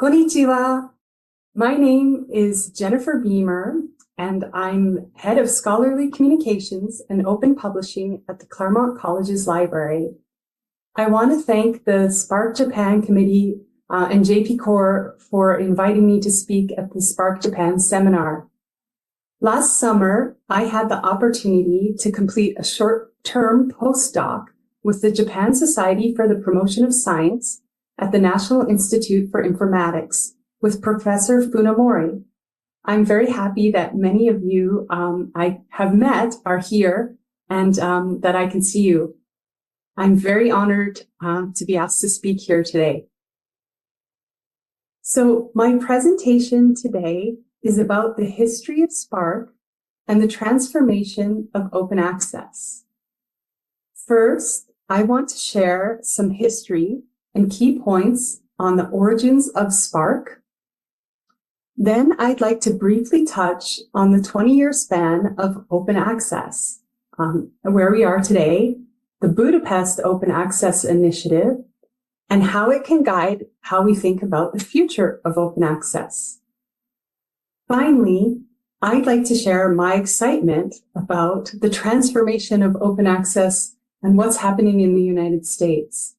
Konnichiwa. My name is Jennifer Beamer, and I'm Head of Scholarly Communications and Open Publishing at the Claremont College's Library. I want to thank the SPARC Japan Committee and JP Corps for inviting me to speak at the SPARC Japan seminar. Last summer, I had the opportunity to complete a short-term postdoc with the Japan Society for the Promotion of Science at the National Institute for Informatics with Professor Funamori. I'm very happy that many of you I have met are here and that I can see you. I'm very honored to be asked to speak here today. So my presentation today is about the history of SPARC and the transformation of open access. First, I want to share some history and key points on the origins of SPARC. Then I'd like to briefly touch on the 20-year span of open access, where we are today, the Budapest Open Access Initiative, and how it can guide how we think about the future of open access. Finally, I'd like to share my excitement about the transformation of open access and what's happening in the United States.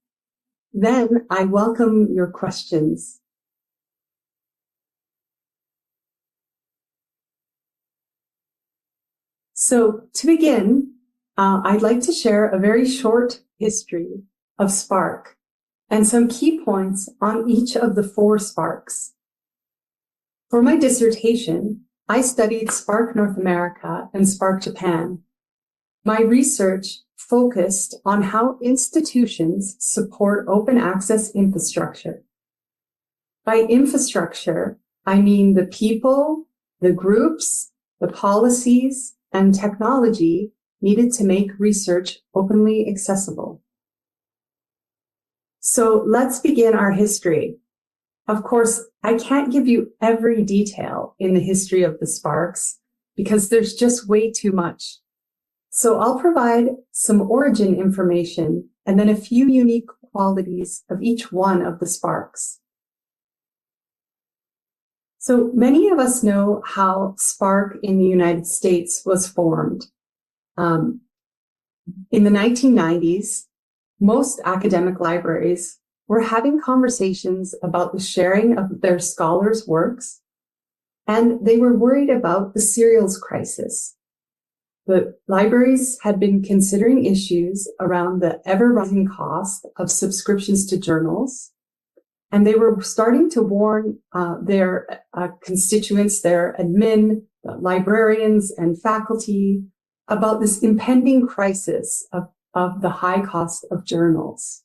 Then I welcome your questions. So to begin, I'd like to share a very short history of SPARC and some key points on each of the 4 SPARCs. For my dissertation, I studied SPARC North America and SPARC Japan. My research focused on how institutions support open access infrastructure. By infrastructure, I mean the people, the groups, the policies, and technology needed to make research openly accessible. So let's begin our history. Of course, I can't give you every detail in the history of the SPARCs because there's just way too much. So I'll provide some origin information and then a few unique qualities of each one of the SPARCs. So many of us know how SPARC in the United States was formed. In the 1990s, most academic libraries were having conversations about the sharing of their scholars' works, and they were worried about the serials crisis. The libraries had been considering issues around the ever-rising cost of subscriptions to journals, and they were starting to warn their constituents, their admin, the librarians, and faculty about this impending crisis of the high cost of journals.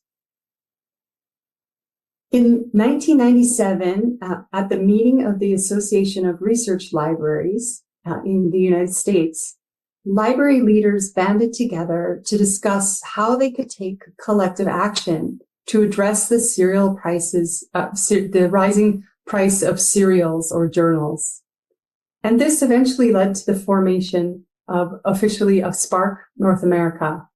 In 1997, at the meeting of the Association of Research Libraries in the United States, library leaders banded together to discuss how they could take collective action to address the serial prices, the rising price of serials or journals. And this eventually led to the formation officially of SPARC North America.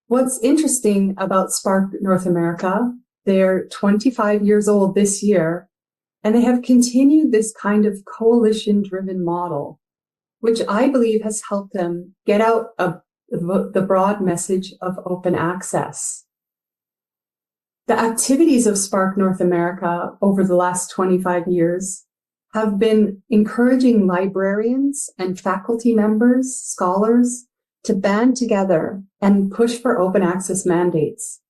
What's interesting about SPARC North America, they're 25 years old this year, and they have continued this kind of coalition-driven model, which I believe has helped them get out the broad message of open access. The activities of SPARC North America over the last 25 years have been encouraging librarians and faculty members, scholars, to band together and push for open access mandates.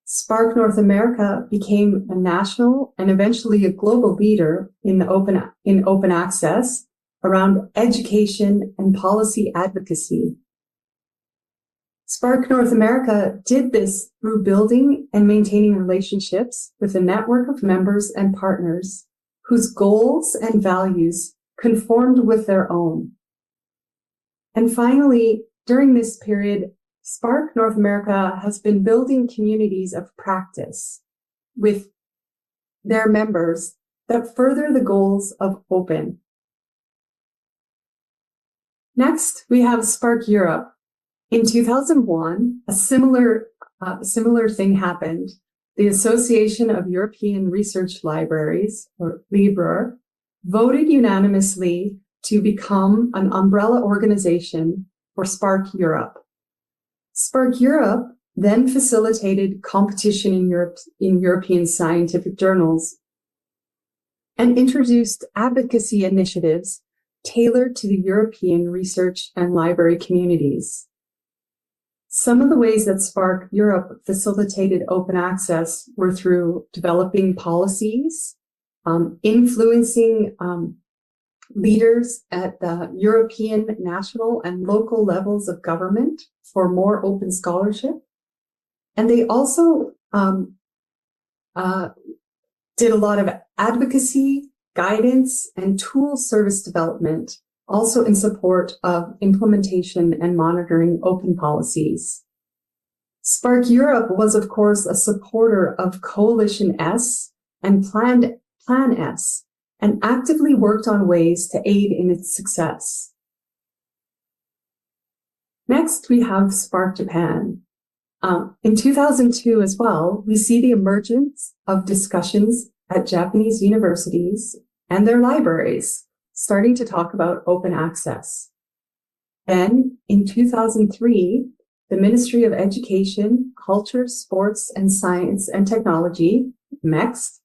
SPARC North America became a national and eventually a global leader in open access around education and policy advocacy. SPARC North America did this through building and maintaining relationships with a network of members and partners whose goals and values conformed with their own. And finally, during this period, SPARC North America has been building communities of practice with their members that further the goals of open. Next, we have SPARC Europe. In 2001, a similar thing happened. the Association of European Research Libraries, or LIBRA, voted unanimously to become an umbrella organization for SPARC Europe. SPARC Europe then facilitated competition in European scientific journals and introduced advocacy initiatives tailored to the European research and library communities. Some of the ways that SPARC Europe facilitated open access were through developing policies, influencing leaders at the European, national, and local levels of government for more open scholarship. And they also did a lot of advocacy, guidance, and tool service development, also in support of implementation and monitoring open policies. SPARC Europe was, of course, a supporter of Coalition S and Plan S, and actively worked on ways to aid in its success. Next, we have SPARC Japan. In 2002 as well, we see the emergence of discussions at Japanese universities and their libraries starting to talk about open access. Then, in 2003, the Ministry of Education, Culture, Sports, and Science and Technology, MEXT,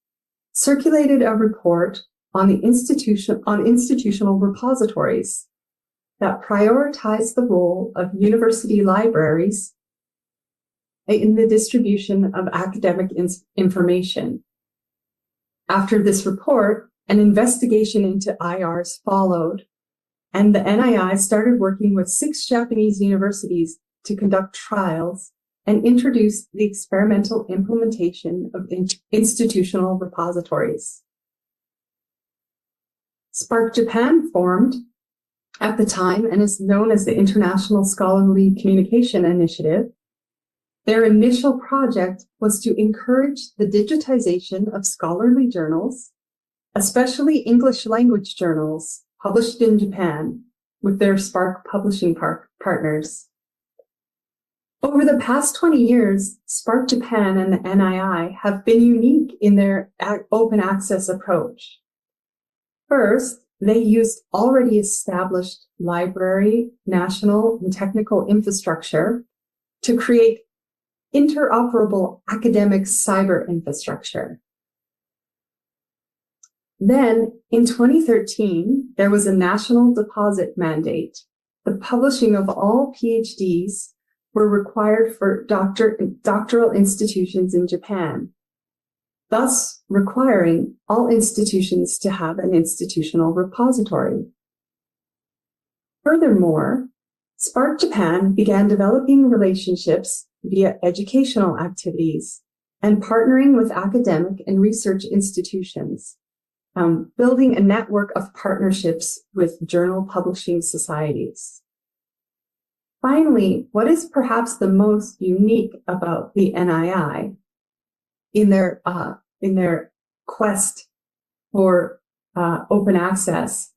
circulated a report on institutional repositories that prioritized the role of university libraries in the distribution of academic information. After this report, an investigation into IRs followed, and the NII started working with 6 Japanese universities to conduct trials and introduce the experimental implementation of institutional repositories. SPARC Japan formed at the time and is known as the International Scholarly Communication Initiative. Their initial project was to encourage the digitization of scholarly journals, especially English language journals published in Japan with their SPARC publishing partners. Over the past 20 years, SPARC Japan and the NII have been unique in their open access approach. First, they used already established library, national, and technical infrastructure to create interoperable academic cyber infrastructure. Then, in 2013, there was a national deposit mandate. The publishing of all PhDs were required for doctoral institutions in Japan, thus requiring all institutions to have an institutional repository. Furthermore, SPARC Japan began developing relationships via educational activities and partnering with academic and research institutions, building a network of partnerships with journal publishing societies. Finally, what is perhaps the most unique about the NII in their quest for open access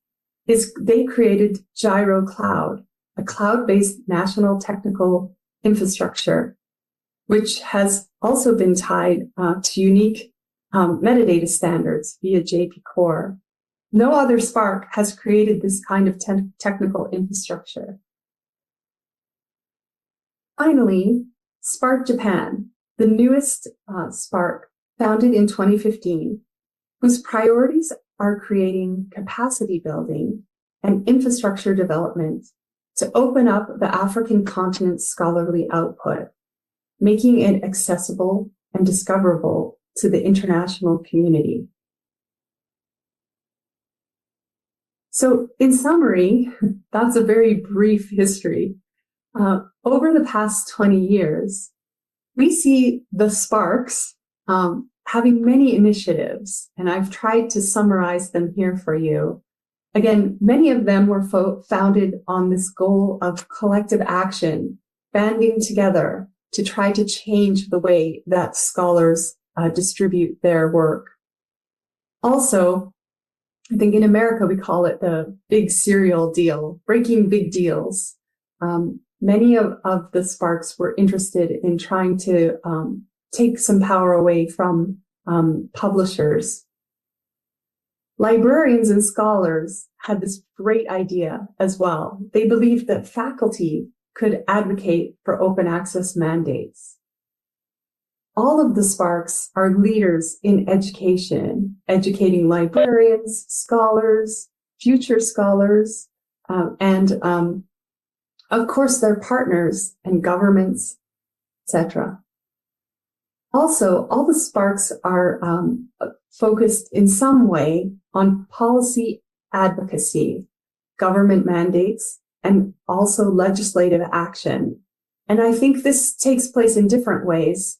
is they created Gyro Cloud, a cloud-based national technical infrastructure, which has also been tied to unique metadata standards via JP Core. No other SPARC has created this kind of technical infrastructure. Finally, SPARC Japan, the newest SPARC, founded in 2015, whose priorities are creating capacity building and infrastructure development to open up the African continent's scholarly output, making it accessible and discoverable to the international community. So in summary, that's a very brief history. Over the past 20 years, we see the SPARCs having many initiatives, and I've tried to summarize them here for you. Again, many of them were founded on this goal of collective action, banding together to try to change the way that scholars distribute their work. Also, I think in America we call it the big serial deal, breaking big deals. Many of the SPARCs were interested in trying to take some power away from publishers. Librarians and scholars had this great idea as well. They believed that faculty could advocate for open access mandates. All of the SPARCs are leaders in education, educating librarians, scholars, future scholars, and of course their partners and governments, etc. Also, all the SPARCs are focused in some way on policy advocacy, government mandates, and also legislative action. And I think this takes place in different ways.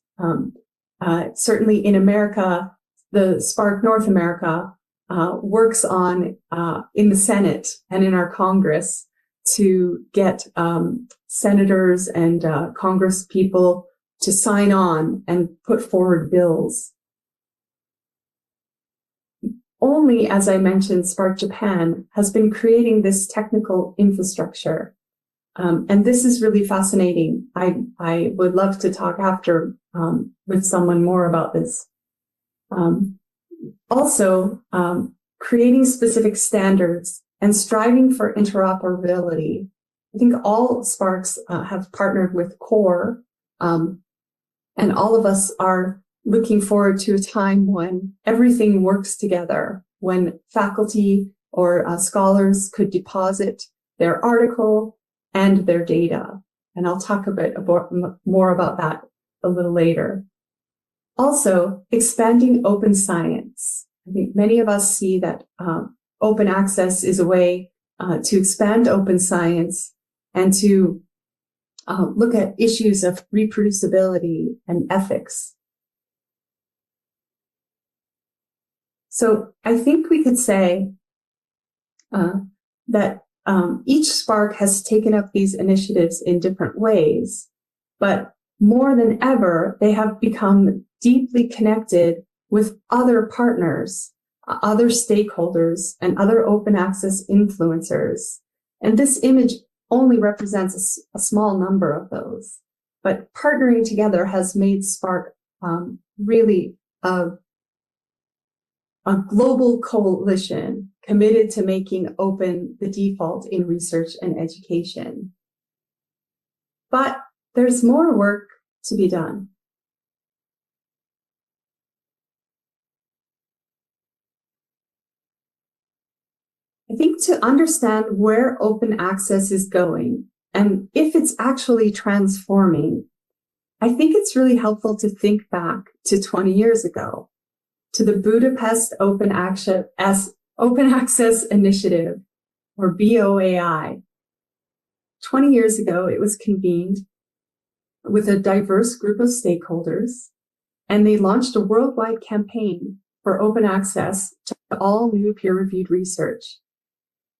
Certainly in America, the SPARC North America works on in the Senate and in our Congress to get senators and Congress people to sign on and put forward bills. Only, as I mentioned, SPARC Japan has been creating this technical infrastructure. And this is really fascinating. I would love to talk after with someone more about this. Also, creating specific standards and striving for interoperability. I think all SPARCs have partnered with CORE, and all of us are looking forward to a time when everything works together, when faculty or scholars could deposit their article and their data. And I'll talk a bit more about that a little later. Also, expanding open science. I think many of us see that open access is a way to expand open science and to look at issues of reproducibility and ethics. So I think we could say that each SPARC has taken up these initiatives in different ways, but more than ever, they have become deeply connected with other partners, other stakeholders, and other open access influencers. And this image only represents a small number of those, but partnering together has made SPARC really a global coalition committed to making open the default in research and education. But there's more work to be done. I think to understand where open access is going and if it's actually transforming, I think it's really helpful to think back to 20 years ago, to the Budapest Open Access Initiative, or BOAI. 20 years ago, it was convened with a diverse group of stakeholders, and they launched a worldwide campaign for open access to all new peer-reviewed research.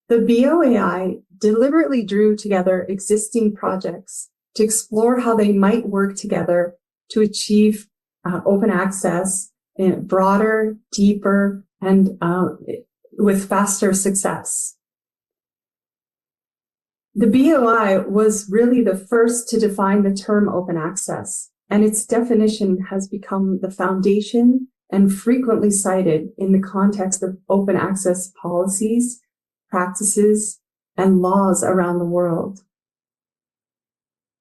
The BOAI deliberately drew together existing projects to explore how they might work together to achieve open access in broader, deeper, and with faster success. The BOI was really the first to define the term open access, and its definition has become the foundation and frequently cited in the context of open access policies, practices, and laws around the world.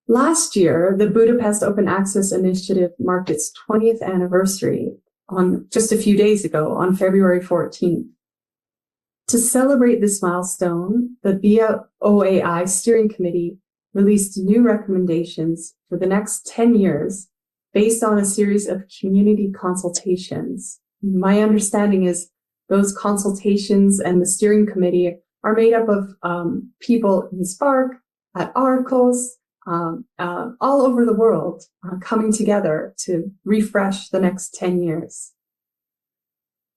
Last year, the Budapest Open Access Initiative marked its 20th anniversary on just a few days ago, on February 14th. To celebrate this milestone, the BOAI Steering Committee released new recommendations for the next 10 years based on a series of community consultations. My understanding is those consultations and the steering committee are made up of people in SPARC, at Arcos, all over the world, coming together to refresh the next 10 years.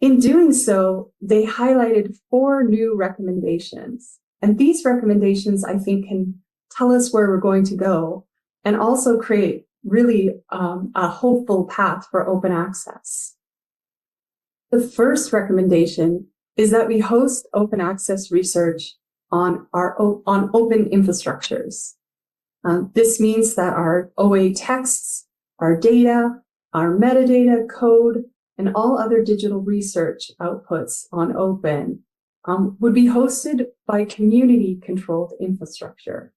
In doing so, they highlighted 4 new recommendations. And these recommendations, I think, can tell us where we're going to go and also create really a hopeful path for open access. The first recommendation is that we host open access research on open infrastructures. This means that our OA texts, our data, our metadata, code, and all other digital research outputs on Open would be hosted by community-controlled infrastructure.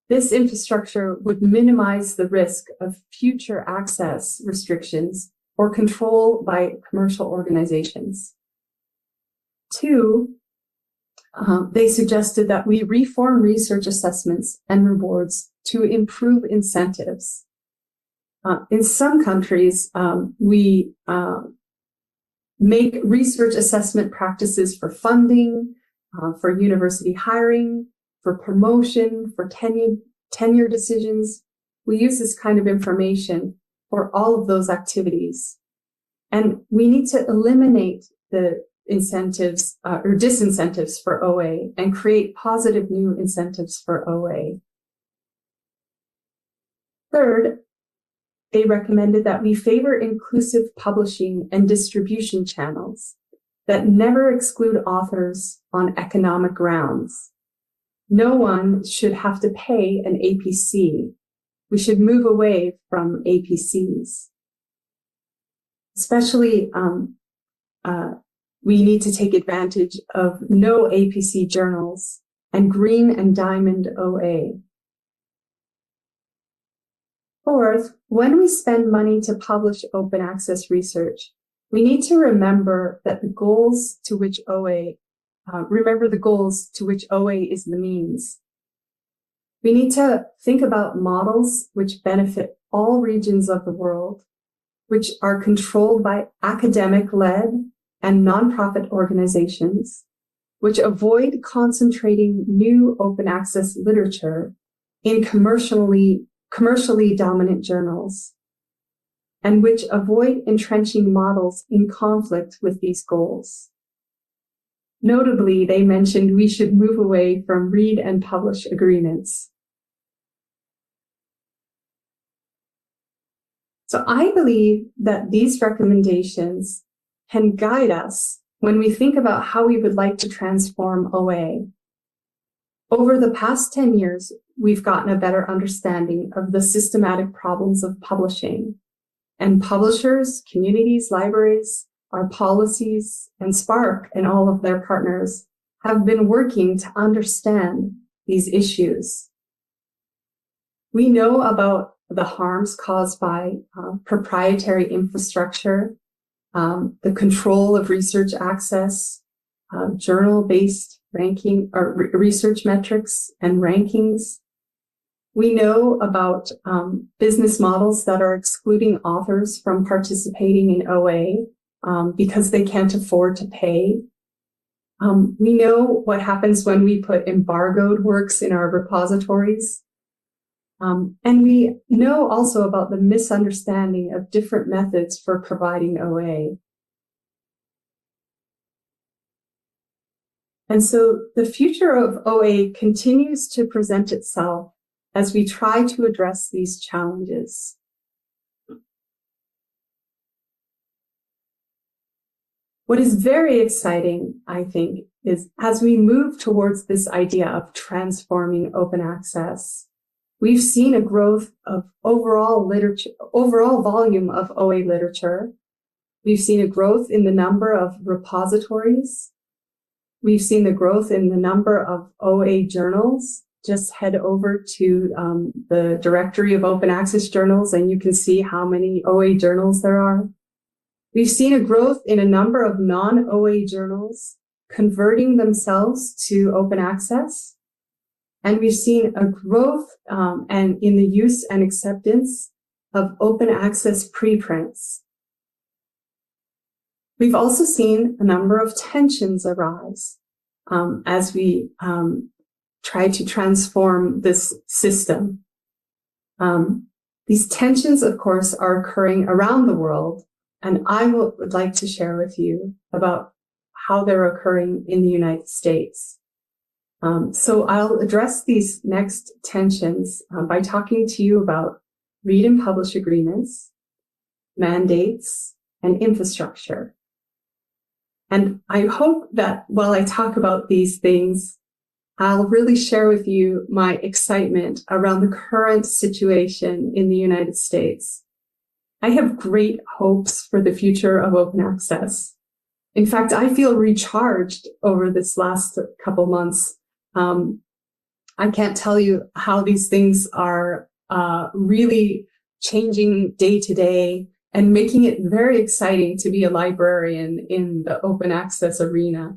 This infrastructure would minimize the risk of future access restrictions or control by commercial organizations. 2, they suggested that we reform research assessments and rewards to improve incentives. In some countries, we make research assessment practices for funding, for university hiring, for promotion, for tenure decisions. We use this kind of information for all of those activities. And we need to eliminate the incentives or disincentives for OA and create positive new incentives for OA. Third, they recommended that we favor inclusive publishing and distribution channels that never exclude authors on economic grounds. No one should have to pay an APC. We should move away from APCs. Especially, we need to take advantage of no APC journals and green and diamond OA. Fourth, when we spend money to publish open access research, we need to remember that the goals to which OA is the means. We need to think about models which benefit all regions of the world, which are controlled by academic-led and nonprofit organizations, which avoid concentrating new open access literature in commercially dominant journals, and which avoid entrenching models in conflict with these goals. Notably, they mentioned we should move away from read and publish agreements. So I believe that these recommendations can guide us when we think about how we would like to transform OA. Over the past 10 years, we've gotten a better understanding of the systematic problems of publishing, and publishers, communities, libraries, our policies, and SPARC and all of their partners have been working to understand these issues. We know about the harms caused by proprietary infrastructure, the control of research access, journal-based ranking or research metrics and rankings. We know about business models that are excluding authors from participating in OA because they can't afford to pay. We know what happens when we put embargoed works in our repositories. And we know also about the misunderstanding of different methods for providing OA. And so the future of OA continues to present itself as we try to address these challenges. What is very exciting, I think, is as we move towards this idea of transforming open access, we've seen a growth of overall volume of OA literature. We've seen a growth in the number of repositories. We've seen the growth in the number of OA journals. Just head over to the directory of open access journals and you can see how many OA journals there are. We've seen a growth in a number of non-OA journals converting themselves to open access. And we've seen a growth and in the use and acceptance of open access preprints. We've also seen a number of tensions arise as we try to transform this system. These tensions, of course, are occurring around the world, and I would like to share with you about how they're occurring in the United States. So I'll address these next tensions by talking to you about read and publish agreements, mandates, and infrastructure. And I hope that while I talk about these things, I'll really share with you my excitement around the current situation in the United States I have great hopes for the future of open access. In fact, I feel recharged over this last couple months. I can't tell you how these things are really changing day to day and making it very exciting to be a librarian in the open access arena.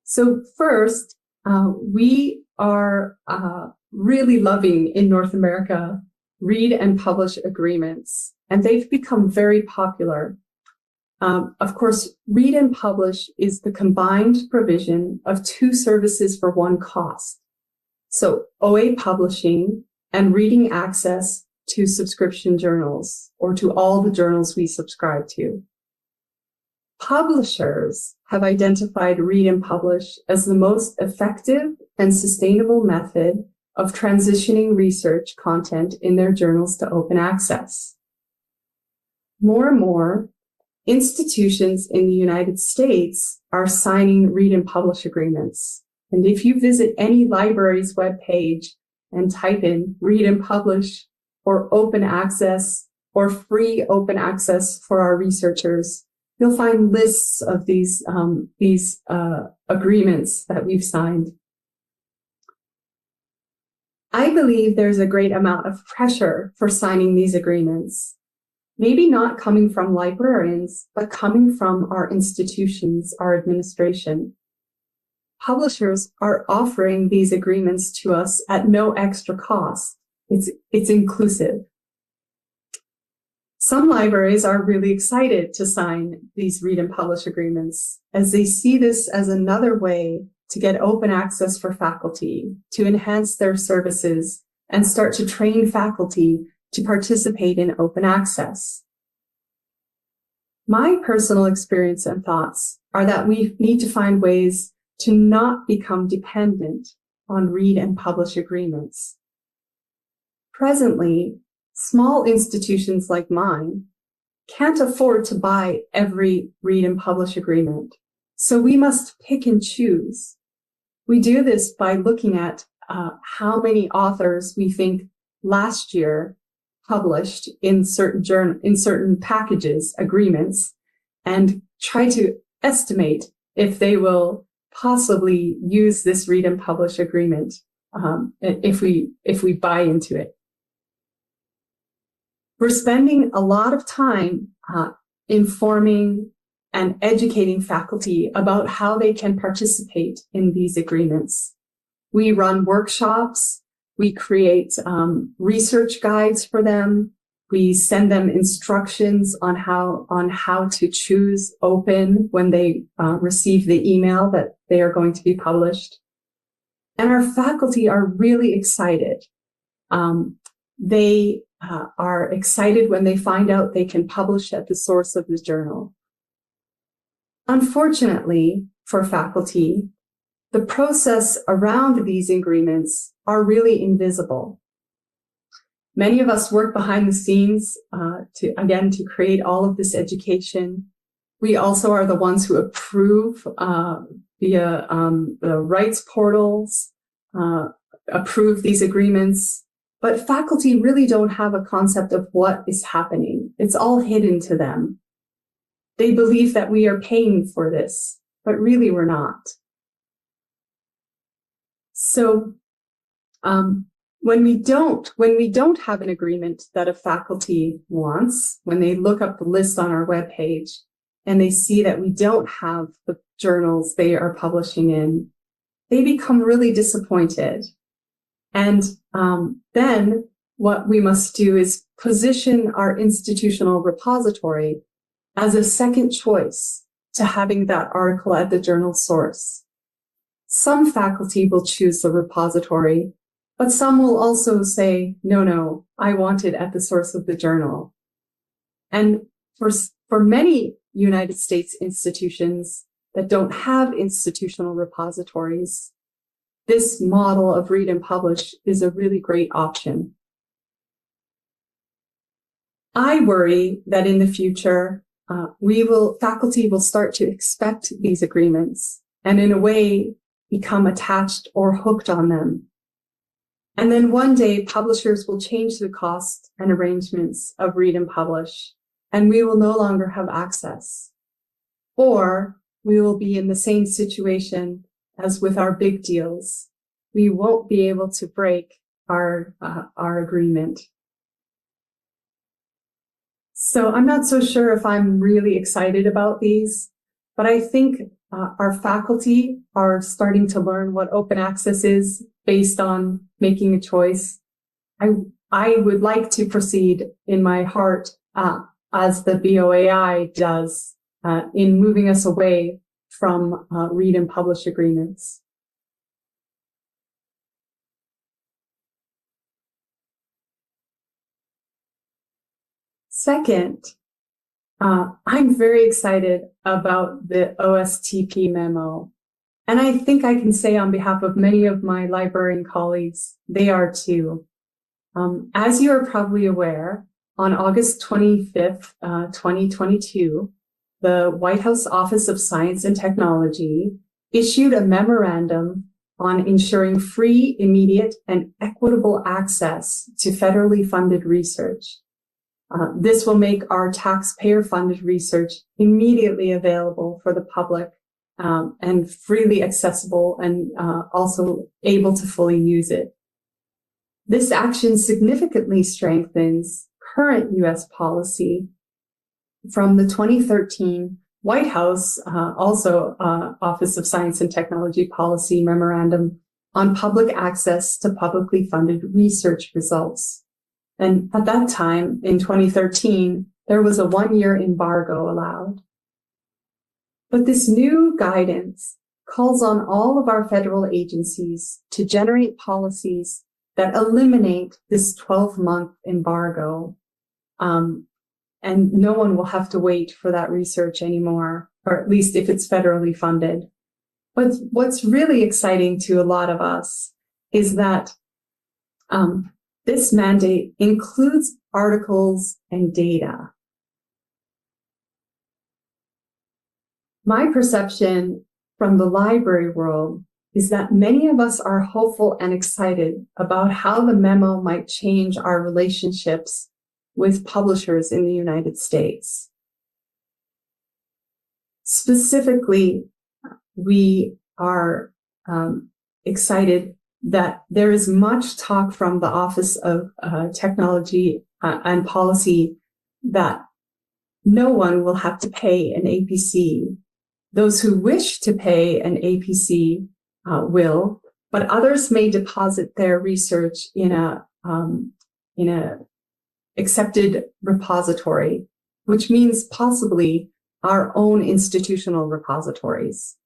So first, we are really loving in North America read and publish agreements, and they've become very popular. Of course, read and publish is the combined provision of two services for one cost. So OA publishing and reading access to subscription journals or to all the journals we subscribe to. Publishers have identified read and publish as the most effective and sustainable method of transitioning research content in their journals to open access. More and more, institutions in the United States are signing read and publish agreements. And if you visit any library's webpage and type in read and publish or open access or free open access for our researchers, you'll find lists of these agreements that we've signed. I believe there's a great amount of pressure for signing these agreements. Maybe not coming from librarians, but coming from our institutions, our administration. Publishers are offering these agreements to us at no extra cost. It's inclusive. Some libraries are really excited to sign these read and publish agreements as they see this as another way to get open access for faculty, to enhance their services, and start to train faculty to participate in open access. My personal experience and thoughts are that we need to find ways to not become dependent on read and publish agreements. Presently, small institutions like mine can't afford to buy every read and publish agreement, so we must pick and choose. We do this by looking at how many authors we think last year published in certain packages, agreements, and try to estimate if they will possibly use this read and publish agreement if we buy into it. We're spending a lot of time informing and educating faculty about how they can participate in these agreements. We run workshops. We create research guides for them. We send them instructions on how to choose open when they receive the email that they are going to be published. And our faculty are really excited. They are excited when they find out they can publish at the source of the journal. Unfortunately, for faculty, the process around these agreements are really invisible. Many of us work behind the scenes to create all of this education. We also are the ones who approve via the rights portals, approve these agreements. But faculty really don't have a concept of what is happening. It's all hidden to them. They believe that we are paying for this, but really we're not. So when we don't have an agreement that a faculty wants, when they look up the list on our webpage and they see that we don't have the journals they are publishing in, they become really disappointed. And then what we must do is position our institutional repository as a second choice to having that article at the journal source. Some faculty will choose the repository, but some will also say, no, I want it at the source of the journal. And for many United States institutions that don't have institutional repositories, this model of read and publish is a really great option. I worry that in the future, faculty will start to expect these agreements and in a way become attached or hooked on them. And then one day, publishers will change the cost and arrangements of read and publish, and we will no longer have access. Or we will be in the same situation as with our big deals. We won't be able to break our agreement. So I'm not so sure if I'm really excited about these, but I think our faculty are starting to learn what open access is based on making a choice. I would like to proceed in my heart as the BOAI does in moving us away from read and publish agreements. Second, I'm very excited about the OSTP memo. And I think I can say on behalf of many of my librarian colleagues, they are too. As you are probably aware, on August 25th, 2022, the White House Office of Science and Technology issued a memorandum on ensuring free, immediate, and equitable access to federally funded research. This will make our taxpayer-funded research immediately available for the public and freely accessible and also able to fully use it. This action significantly strengthens current U.S. policy from the 2013 White House, also Office of Science and Technology Policy Memorandum on public access to publicly funded research results. And at that time, in 2013, there was a 1-year embargo allowed. But this new guidance calls on all of our federal agencies to generate policies that eliminate this 12-month embargo. And no one will have to wait for that research anymore, or at least if it's federally funded. But what's really exciting to a lot of us is that this mandate includes articles and data. My perception from the library world is that many of us are hopeful and excited about how the memo might change our relationships with publishers in the United States. Specifically, we are excited that there is much talk from the Office of Technology and Policy that no one will have to pay an APC. Those who wish to pay an APC will, but others may deposit their research in a accepted repository, which means possibly our own institutional repositories.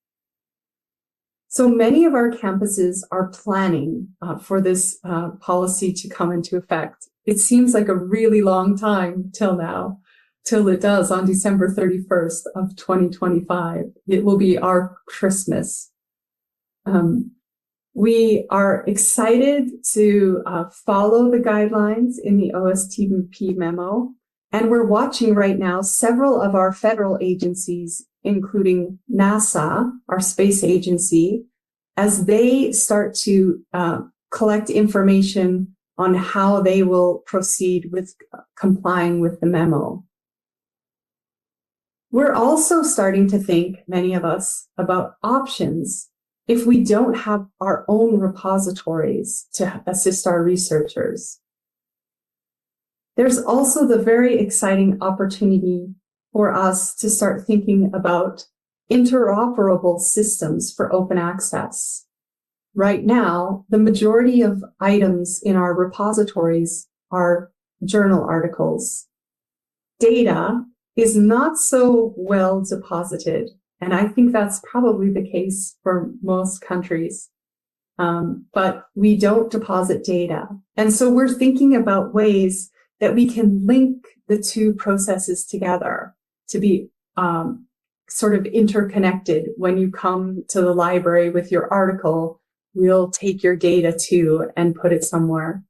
So many of our campuses are planning for this policy to come into effect. It seems like a really long time till it does on December 31st of 2025. It will be our Christmas. We are excited to follow the guidelines in the OSTP memo, and we're watching right now several of our federal agencies, including NASA, our space agency, as they start to collect information on how they will proceed with complying with the memo. We're also starting to think, many of us, about options if we don't have our own repositories to assist our researchers. There's also the very exciting opportunity for us to start thinking about interoperable systems for open access. Right now, the majority of items in our repositories are journal articles. Data is not so well deposited, and I think that's probably the case for most countries. But we don't deposit data. And so we're thinking about ways that we can link the two processes together to be sort of interconnected. When you come to the library with your article, we'll take your data too and put it somewhere.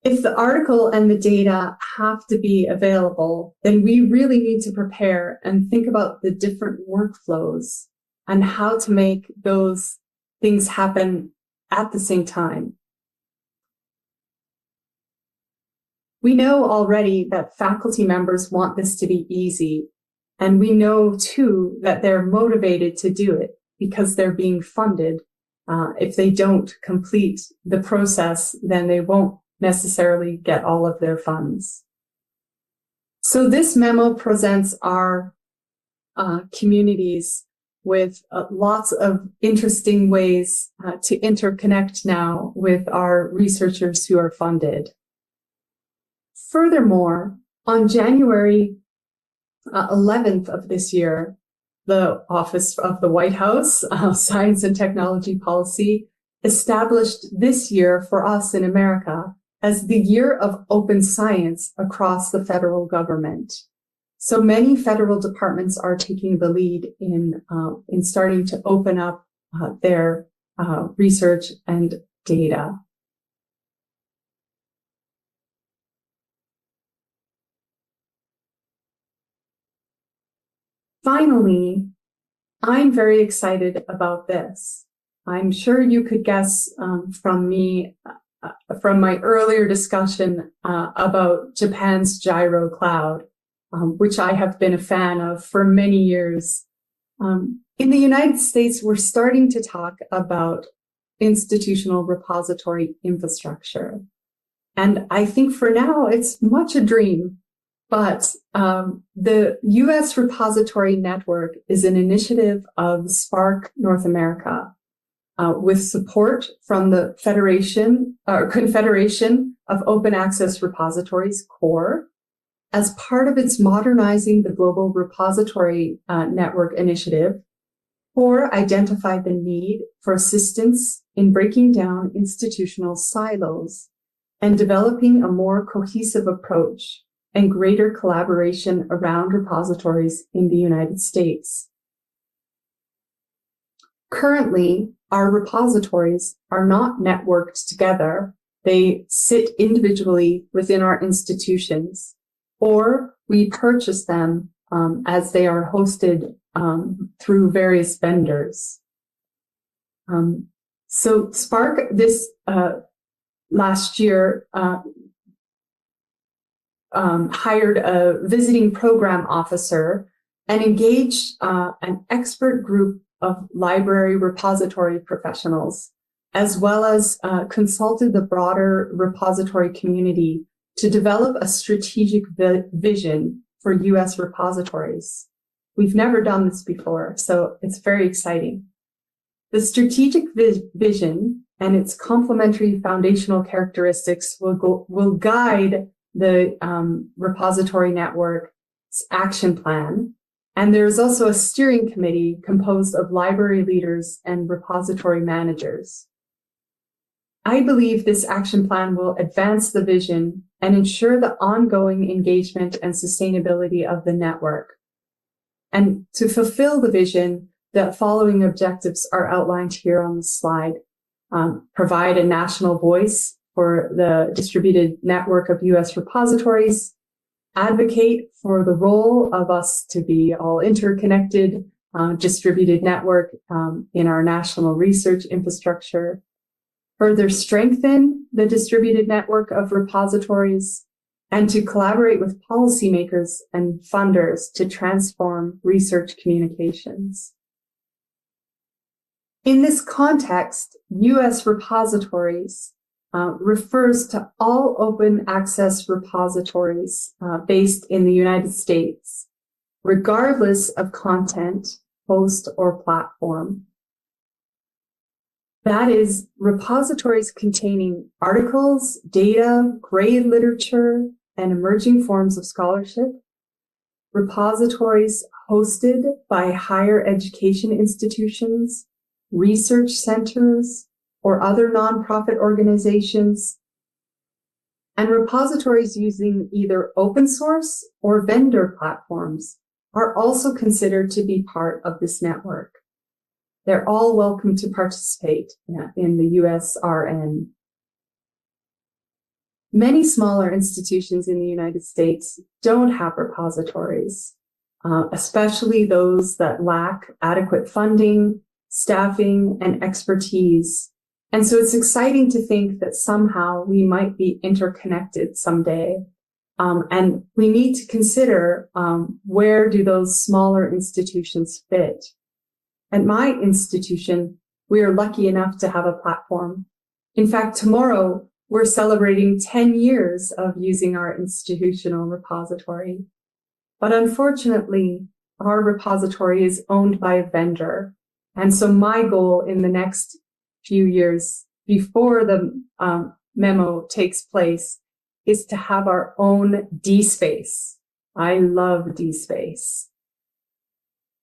If the article and the data have to be available, then we really need to prepare and think about the different workflows and how to make those things happen at the same time. We know already that faculty members want this to be easy, and we know too that they're motivated to do it because they're being funded. If they don't complete the process, then they won't necessarily get all of their funds. So this memo presents our communities with lots of interesting ways to interconnect now with our researchers who are funded. Furthermore, on January 11th of this year, the Office of the White House, Science and Technology Policy, established this year for us in America as the year of open science across the federal government. So many federal departments are taking the lead in starting to open up their research and data. Finally, I'm very excited about this. I'm sure you could guess from my earlier discussion about Japan's gyro cloud, which I have been a fan of for many years. In the United States, we're starting to talk about institutional repository infrastructure. And I think for now, it's much a dream. But the U.S. Repository Network is an initiative of SPARC North America with support from the Confederation of Open Access Repositories, CORE, as part of its Modernizing the Global Repository Network initiative. CORE identified the need for assistance in breaking down institutional silos and developing a more cohesive approach and greater collaboration around repositories in the United States. Currently, our repositories are not networked together. They sit individually within our institutions, or we purchase them as they are hosted through various vendors. So SPARC this last year hired a visiting program officer and engaged an expert group of library repository professionals, as well as consulted the broader repository community to develop a strategic vision for U.S. repositories. We've never done this before, so it's very exciting. The strategic vision and its complementary foundational characteristics will guide the repository network's action plan. And there's also a steering committee composed of library leaders and repository managers. I believe this action plan will advance the vision and ensure the ongoing engagement and sustainability of the network. And to fulfill the vision, the following objectives are outlined here on the slide. Provide a national voice for the distributed network of U.S. repositories, advocate for the role of us to be all interconnected, distributed network in our national research infrastructure, further strengthen the distributed network of repositories, and to collaborate with policymakers and funders to transform research communications. In this context, U.S. repositories refers to all open access repositories based in the United States, regardless of content, host, or platform. That is, repositories containing articles, data, grade literature, and emerging forms of scholarship, repositories hosted by higher education institutions, research centers, or other nonprofit organizations, and repositories using either open source or vendor platforms are also considered to be part of this network. They're all welcome to participate in the USRN. Many smaller institutions in the United States don't have repositories, especially those that lack adequate funding, staffing, and expertise And so it's exciting to think that somehow we might be interconnected someday. And we need to consider where do those smaller institutions fit. At my institution, we are lucky enough to have a platform. In fact, tomorrow, we're celebrating 10 years of using our institutional repository. But unfortunately, our repository is owned by a vendor. And so my goal in the next few years before the memo takes place is to have our own DSpace. I love DSpace.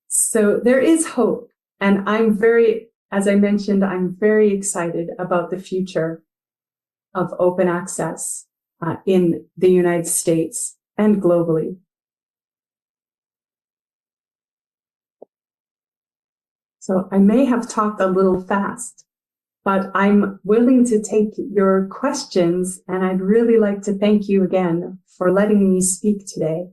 So there is hope. And as I mentioned, I'm very excited about the future of open access in the United States and globally. So I may have talked a little fast, but I'm willing to take your questions, and I'd really like to thank you again for letting me speak today.